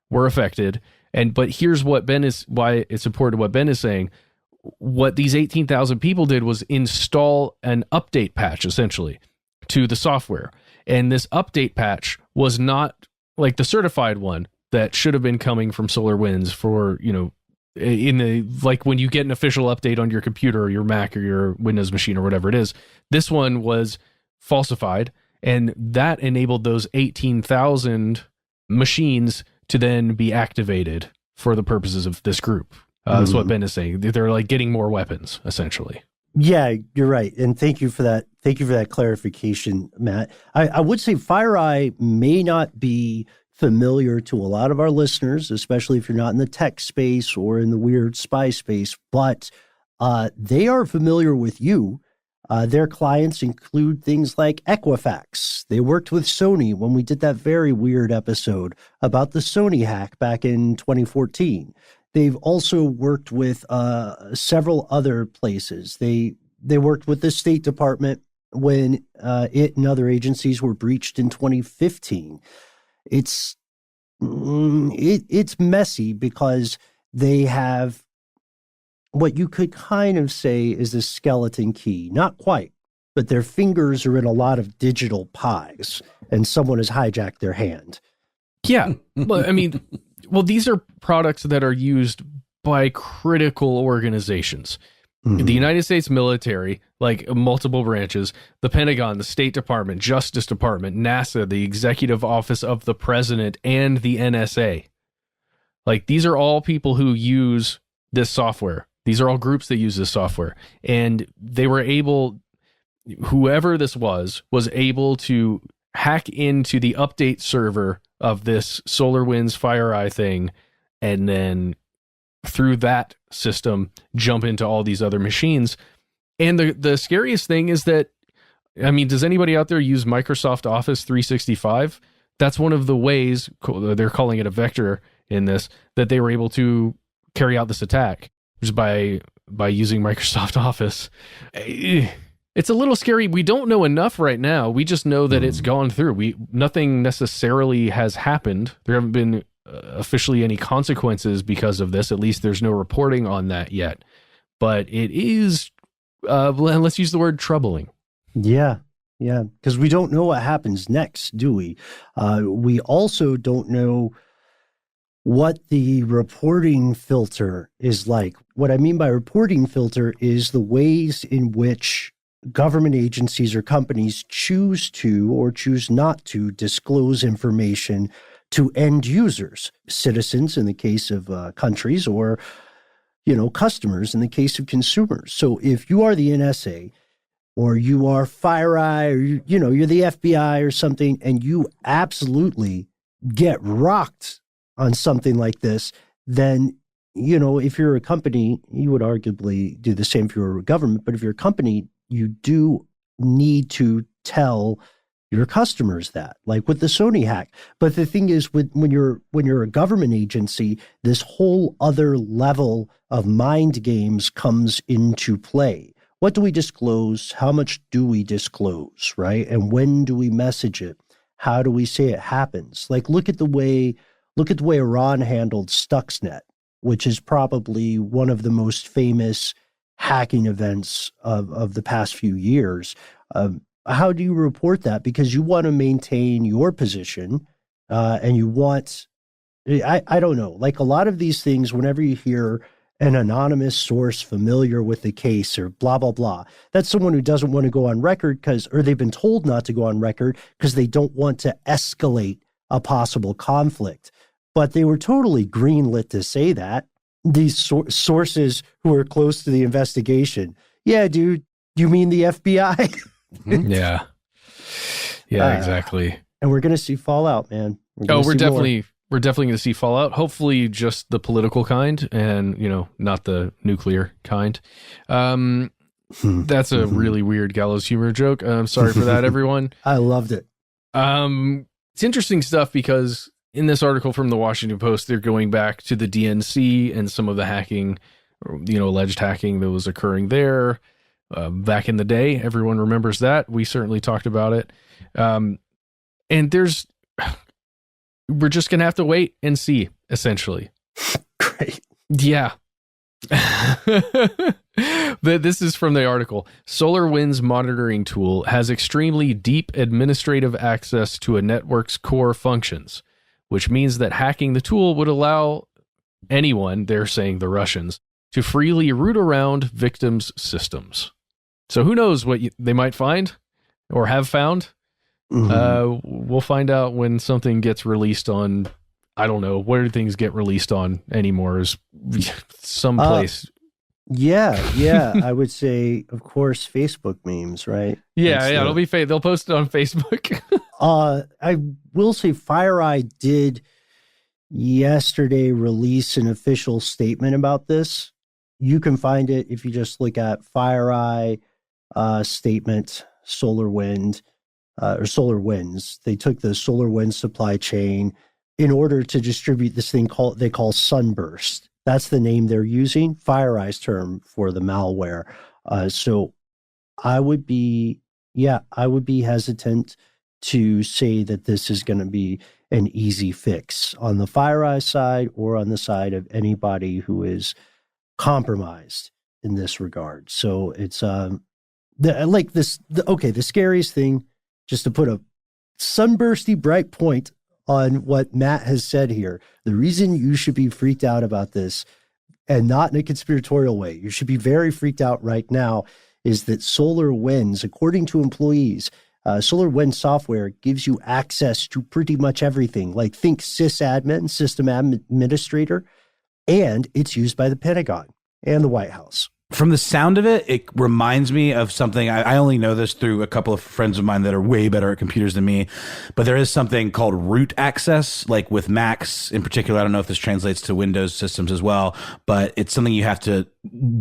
were affected. But here's why it's important what Ben is saying. What these 18,000 people did was install an update patch, essentially, to the software. And this update patch was not like the certified one that should have been coming from SolarWinds for, like when you get an official update on your computer or your Mac or your Windows machine or whatever it is. This one was falsified, and that enabled those 18,000 machines to then be activated for the purposes of this group. That's what Ben is saying. They're like getting more weapons, essentially. Yeah, you're right. And thank you for that. Thank you for that clarification, Matt. I would say FireEye may not be familiar to a lot of our listeners, especially if you're not in the tech space or in the weird spy space, but they are familiar with you. Their clients include things like Equifax. They worked with Sony when we did that very weird episode about the Sony hack back in 2014. They've also worked with several other places. They worked with the State Department when it and other agencies were breached in 2015. It's messy because they have what you could kind of say is a skeleton key. Not quite, but their fingers are in a lot of digital pies, and someone has hijacked their hand. Yeah. Well, I mean, these are products that are used by critical organizations. The United States military, like multiple branches, the Pentagon, the State Department, Justice Department, NASA, the Executive Office of the President, and the NSA. Like, these are all people who use this software. These are all groups that use this software. And they were able, whoever this was able to hack into the update server of this SolarWinds FireEye thing, and then through that system jump into all these other machines. And the scariest thing is that, I mean, does anybody out there use Microsoft Office 365? That's one of the ways, they're calling it a vector in this, that they were able to carry out this attack, just by using Microsoft Office. It's a little scary. We don't know enough right now. We just know that it's gone through. Nothing necessarily has happened. There haven't been officially any consequences because of this. At least there's no reporting on that yet. But it is, let's use the word troubling. Yeah, because we don't know what happens next, do we? We also don't know what the reporting filter is like. What I mean by reporting filter is the ways in which government agencies or companies choose to or choose not to disclose information to end users, citizens in the case of countries, or customers in the case of consumers. So if you are the NSA, or you are FireEye, or you're the FBI or something, and you absolutely get rocked on something like this, then if you're a company, you would arguably do the same if you're a government. But if you're a company, you do need to tell your customers that, like with the Sony hack. But the thing is, when you're a government agency, this whole other level of mind games comes into play. What do we disclose? How much do we disclose, right? And when do we message it? How do we say it happens? Like, look at the way Iran handled Stuxnet, which is probably one of the most famous hacking events of the past few years. How do you report that? Because you want to maintain your position, and you want, I don't know, like a lot of these things, whenever you hear an anonymous source familiar with the case or blah, blah, blah, that's someone who doesn't want to go on record or they've been told not to go on record because they don't want to escalate a possible conflict. But they were totally greenlit to say that. These sources who are close to the investigation. Yeah, dude, you mean the FBI? Yeah, exactly. And we're going to see fallout, man. We're definitely going to see fallout. Hopefully just the political kind and, not the nuclear kind. That's a really weird gallows humor joke. I'm sorry for that, everyone. I loved it. It's interesting stuff because in this article from the Washington Post, they're going back to the DNC and some of the hacking, alleged hacking that was occurring there back in the day. Everyone remembers that. We certainly talked about it. And we're just going to have to wait and see, essentially. Great. Yeah. This is from the article. SolarWinds monitoring tool has extremely deep administrative access to a network's core functions, which means that hacking the tool would allow anyone, they're saying the Russians, to freely root around victims' systems. So who knows what they might find or have found? We'll find out when something gets released on, I don't know, where do things get released on anymore? Is someplace. Yeah. I would say, of course, Facebook memes, right? Yeah, it'll be they'll post it on Facebook. I will say FireEye did yesterday release an official statement about this. You can find it if you just look at FireEye statement, solar wind, or solar winds. They took the solar wind supply chain in order to distribute this thing they call sunburst. That's the name they're using, FireEye's term for the malware. So I would be hesitant to say that this is going to be an easy fix on the FireEye side or on the side of anybody who is compromised in this regard. So it's the scariest thing, just to put a sunbursty bright point on what Matt has said here. The reason you should be freaked out about this, and not in a conspiratorial way, you should be very freaked out right now, is that SolarWinds, according to employees, SolarWinds software gives you access to pretty much everything. Like, think sysadmin, system administrator, and it's used by the Pentagon and the White House. From the sound of it, it reminds me of something. I only know this through a couple of friends of mine that are way better at computers than me, but there is something called root access, like with Macs in particular. I don't know if this translates to Windows systems as well, but it's something you have to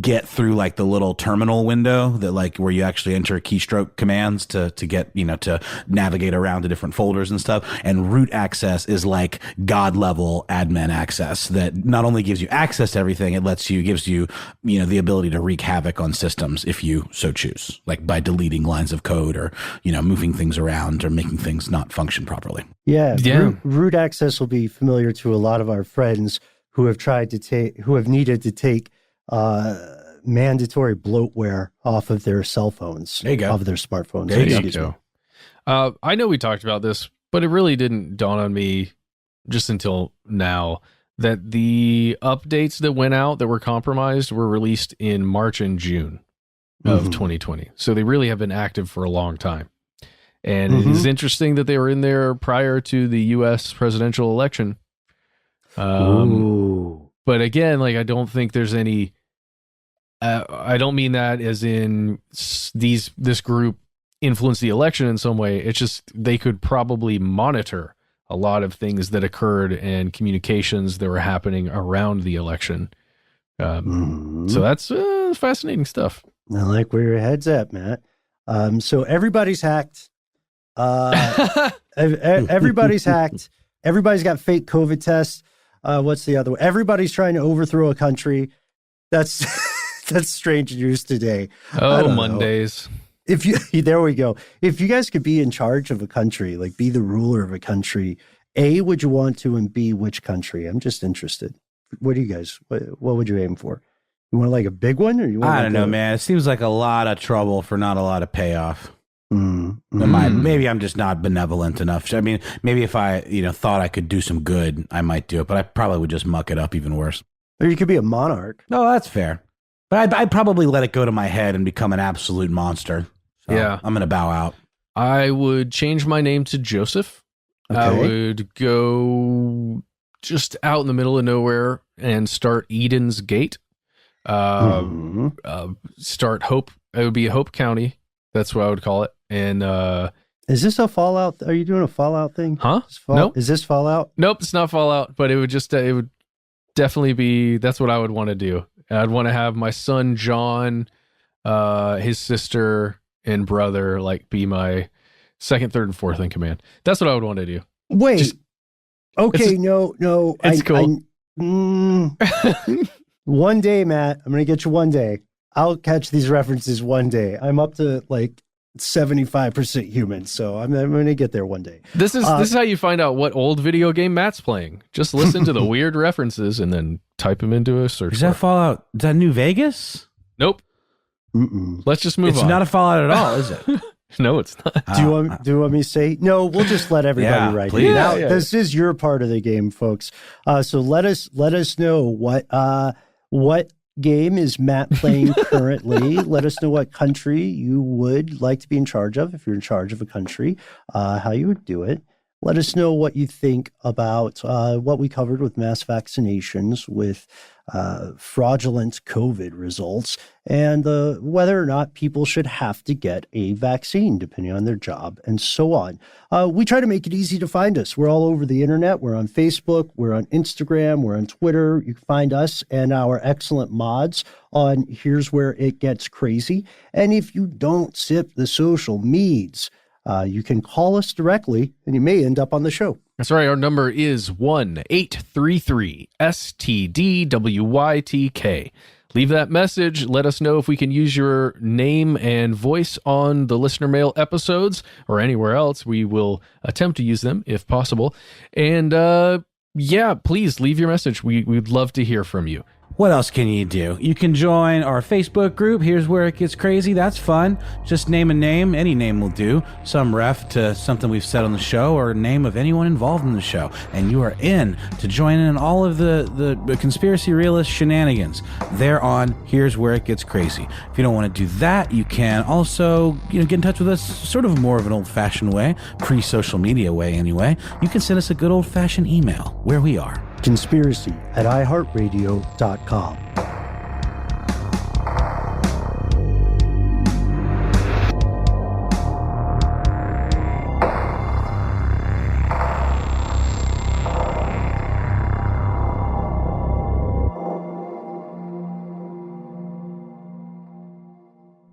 get through, like the little terminal window that, like, where you actually enter keystroke commands to get, to navigate around to different folders and stuff. And root access is like God level admin access that not only gives you access to everything, it gives you, the ability to wreak havoc on systems if you so choose, like by deleting lines of code or, moving things around or making things not function properly. Yeah. Root access will be familiar to a lot of our friends who have needed to take mandatory bloatware off of their cell phones, off of their smartphones. There you go. I know we talked about this, but it really didn't dawn on me just until now that the updates that went out that were compromised were released in March and June of 2020. So they really have been active for a long time. And it is interesting that they were in there prior to the U.S. presidential election. But again, like, I don't think there's any, I don't mean that as in this group influenced the election in some way. It's just they could probably monitor a lot of things that occurred and communications that were happening around the election. So that's fascinating stuff. I like where your head's at, Matt. So everybody's hacked. Everybody's hacked. Everybody's got fake COVID tests. What's the other one? Everybody's trying to overthrow a country. That's strange news today. Oh, Mondays. There we go. If you guys could be in charge of a country, like be the ruler of a country, A, would you want to, and B, which country? I'm just interested. What do you guys, what would you aim for? You want like a big one, or you want? I don't know, man. It seems like a lot of trouble for not a lot of payoff. Maybe I'm just not benevolent enough. I mean, maybe if I, thought I could do some good, I might do it, but I probably would just muck it up even worse. Or you could be a monarch. No, that's fair. But I'd probably let it go to my head and become an absolute monster. So yeah. I'm going to bow out. I would change my name to Joseph. Okay. I would go just out in the middle of nowhere and start Eden's Gate. Start Hope. It would be Hope County. That's what I would call it. And is this a Fallout? Are you doing a Fallout thing? Huh? Nope. Is this Fallout? Nope, it's not Fallout. But it would definitely be. That's what I would want to do. I'd want to have my son John, his sister and brother, like, be my second, third, and fourth in command. That's what I would want to do. Wait. No. It's cool. One day, Matt, I'm going to get you one day. I'll catch these references one day. I'm up to like 75% human, so I'm going to get there one day. This is how you find out what old video game Matt's playing. Just listen to the weird references and then type them into a search. Is that Fallout? Is that New Vegas? Nope. Let's just move on. It's not a Fallout at all, is it? No, it's not. Do you want me to say? No, we'll just let everybody write it. Now, this is your part of the game, folks. So let us know what game is Matt playing currently. Let us know what country you would like to be in charge of, if you're in charge of a country, how you would do it. Let us know what you think about what we covered with mass vaccinations, with fraudulent COVID results, and whether or not people should have to get a vaccine, depending on their job, and so on. We try to make it easy to find us. We're all over the internet. We're on Facebook. We're on Instagram. We're on Twitter. You can find us and our excellent mods on Here's Where It Gets Crazy. And if you don't sip the social meds, you can call us directly, and you may end up on the show. That's right. Our number is 1-833-STDWYTK. Leave that message. Let us know if we can use your name and voice on the listener mail episodes or anywhere else. We will attempt to use them if possible. And please leave your message. We'd love to hear from you. What else can you do? You can join our Facebook group. Here's Where It Gets Crazy. That's fun. Just name a name. Any name will do. Some ref to something we've said on the show or a name of anyone involved in the show. And you are in to join in all of the conspiracy realist shenanigans. They're on Here's Where It Gets Crazy. If you don't want to do that, you can also get in touch with us sort of more of an old-fashioned way, pre-social media way anyway. You can send us a good old-fashioned email where we are. conspiracy@iHeartRadio.com.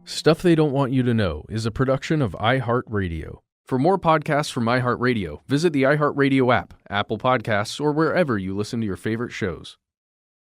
Stuff They Don't Want You to Know is a production of iHeartRadio. For more podcasts from iHeartRadio, visit the iHeartRadio app, Apple Podcasts, or wherever you listen to your favorite shows.